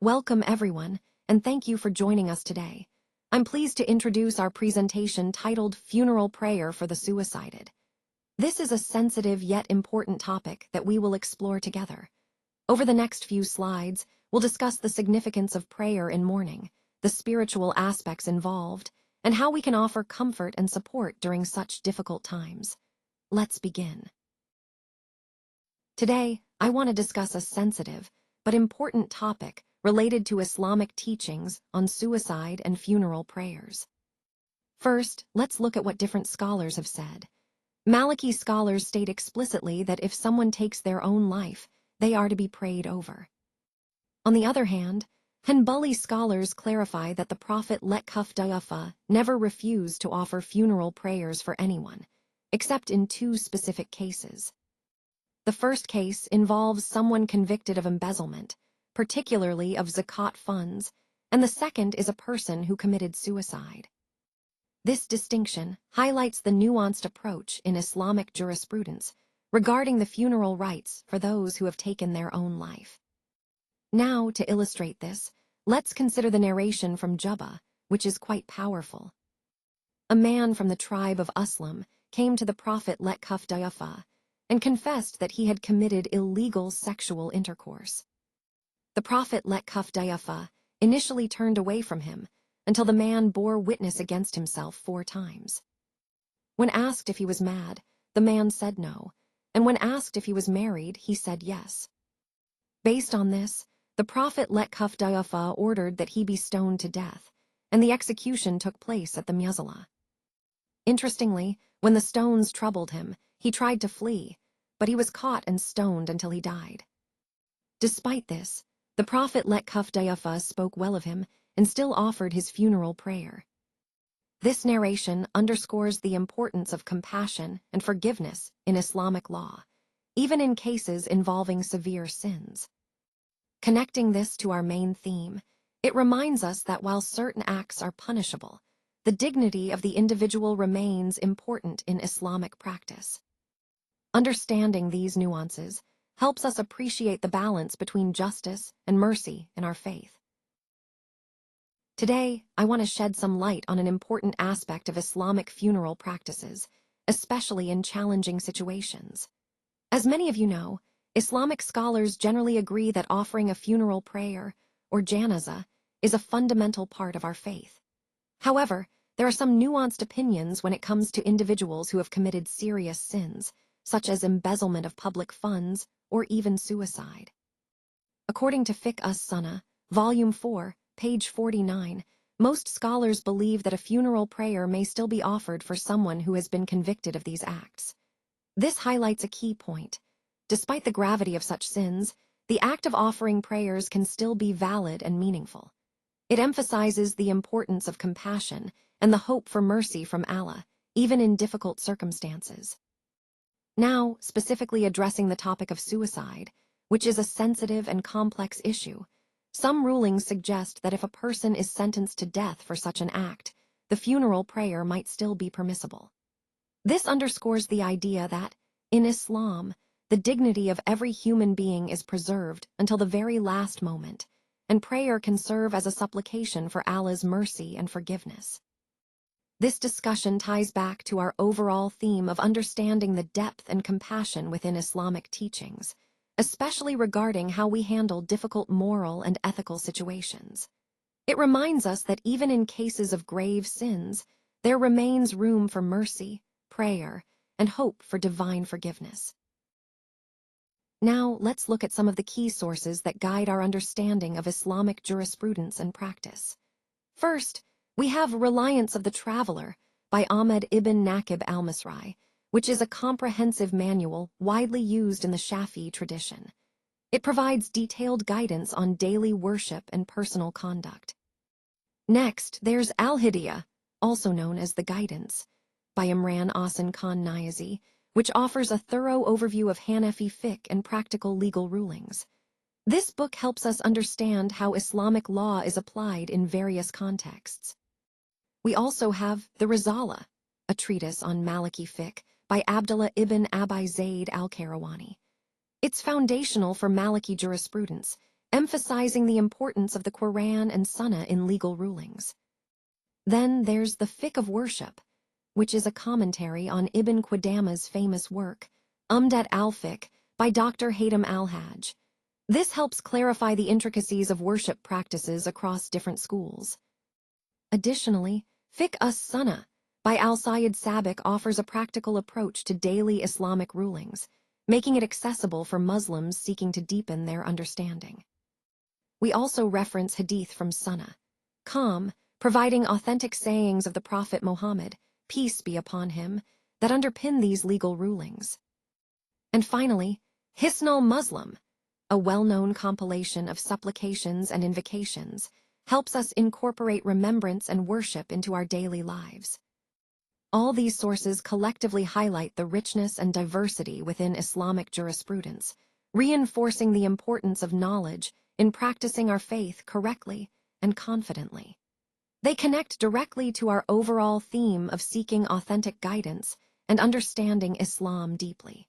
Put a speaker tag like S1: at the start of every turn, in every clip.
S1: Welcome everyone, and thank you for joining us today. I'm pleased to introduce our presentation titled Funeral Prayer for the Suicided. This is a sensitive yet important topic that we will explore together. Over the next few slides, we'll discuss the significance of prayer in mourning, the spiritual aspects involved, and how we can offer comfort and support during such difficult times. Let's begin. Today, I want to discuss a sensitive but important topic related to Islamic teachings on suicide and funeral prayers. First, let's look at what different scholars have said. Maliki scholars state explicitly that if someone takes their own life, they are to be prayed over. On the other hand, Hanbali scholars clarify that the Prophet never refused to offer funeral prayers for anyone, except in two specific cases. The first case involves someone convicted of embezzlement, particularly of zakat funds, and the second is a person who committed suicide. This distinction highlights the nuanced approach in Islamic jurisprudence regarding the funeral rites for those who have taken their own life. Now, to illustrate this, let's consider the narration from Jubba, which is quite powerful. A man from the tribe of Aslam came to the Prophet and confessed that he had committed illegal sexual intercourse. The Prophet initially turned away from him until the man bore witness against himself 4 times. When asked if he was mad, the man said no, and when asked if he was married, he said yes. Based on this, the Prophet ordered that he be stoned to death, and the execution took place at the Mu'tazila. Interestingly, when the stones troubled him, he tried to flee, but he was caught and stoned until he died. Despite this, the Prophet spoke well of him and still offered his funeral prayer. This narration underscores the importance of compassion and forgiveness in Islamic law, even in cases involving severe sins. Connecting this to our main theme, it reminds us that while certain acts are punishable, the dignity of the individual remains important in Islamic practice. Understanding these nuances helps us appreciate the balance between justice and mercy in our faith. Today, I want to shed some light on an important aspect of Islamic funeral practices, especially in challenging situations. As many of you know, Islamic scholars generally agree that offering a funeral prayer, or janazah, is a fundamental part of our faith. However, there are some nuanced opinions when it comes to individuals who have committed serious sins, such as embezzlement of public funds or even suicide. According to Fiqh as-Sunnah, Volume 4, page 49, most scholars believe that a funeral prayer may still be offered for someone who has been convicted of these acts. This highlights a key point. Despite the gravity of such sins, the act of offering prayers can still be valid and meaningful. It emphasizes the importance of compassion and the hope for mercy from Allah, even in difficult circumstances. Now, specifically addressing the topic of suicide, which is a sensitive and complex issue, some rulings suggest that if a person is sentenced to death for such an act, the funeral prayer might still be permissible. This underscores the idea that, in Islam, the dignity of every human being is preserved until the very last moment, and prayer can serve as a supplication for Allah's mercy and forgiveness. This discussion ties back to our overall theme of understanding the depth and compassion within Islamic teachings, especially regarding how we handle difficult moral and ethical situations. It reminds us that even in cases of grave sins, there remains room for mercy, prayer, and hope for divine forgiveness. Now, let's look at some of the key sources that guide our understanding of Islamic jurisprudence and practice. First, we have Reliance of the Traveler by Ahmed ibn Naqib al-Misri, which is a comprehensive manual widely used in the Shafi'i tradition. It provides detailed guidance on daily worship and personal conduct. Next, there's Al-Hidayah, also known as the Guidance, by Imran Ahsan Khan Niazi, which offers a thorough overview of Hanafi fiqh and practical legal rulings. This book helps us understand how Islamic law is applied in various contexts. We also have the Risala, a treatise on Maliki fiqh by Abdullah ibn Abi Zayd al-Qayrawani. It's foundational for Maliki jurisprudence emphasizing the importance of the Quran and Sunnah in legal rulings. Then there's the Fiqh of Worship, which is a commentary on Ibn Qudama's famous work, Umdat al-Fiqh, by Dr. Haytham al-Hajj. This helps clarify the intricacies of worship practices across different schools. Additionally, Fiqh as-Sunnah by Al-Sayyid Sabiq offers a practical approach to daily Islamic rulings, making it accessible for Muslims seeking to deepen their understanding. We also reference hadith from Sunnah, providing authentic sayings of the Prophet Muhammad, peace be upon him, that underpin these legal rulings. And finally, Hisnul Muslim, a well-known compilation of supplications and invocations, helps us incorporate remembrance and worship into our daily lives. All these sources collectively highlight the richness and diversity within Islamic jurisprudence, reinforcing the importance of knowledge in practicing our faith correctly and confidently. They connect directly to our overall theme of seeking authentic guidance and understanding Islam deeply.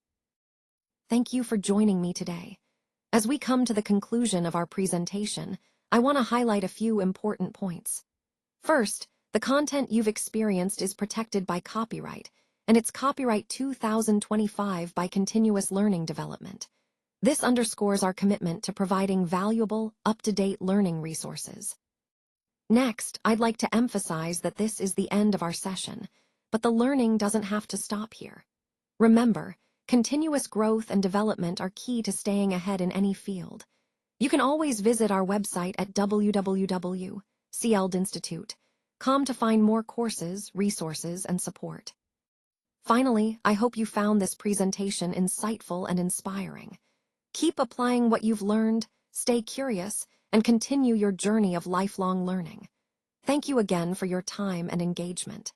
S1: Thank you for joining me today. As we come to the conclusion of our presentation, I want to highlight a few important points. First, the content you've experienced is protected by copyright, and it's copyright 2025 by Continuous Learning Development. This underscores our commitment to providing valuable, up-to-date learning resources. Next, I'd like to emphasize that this is the end of our session, but the learning doesn't have to stop here. Remember, continuous growth and development are key to staying ahead in any field. You can always visit our website at www.cldinstitute.com to find more courses, resources, and support. Finally, I hope you found this presentation insightful and inspiring. Keep applying what you've learned, stay curious, and continue your journey of lifelong learning. Thank you again for your time and engagement.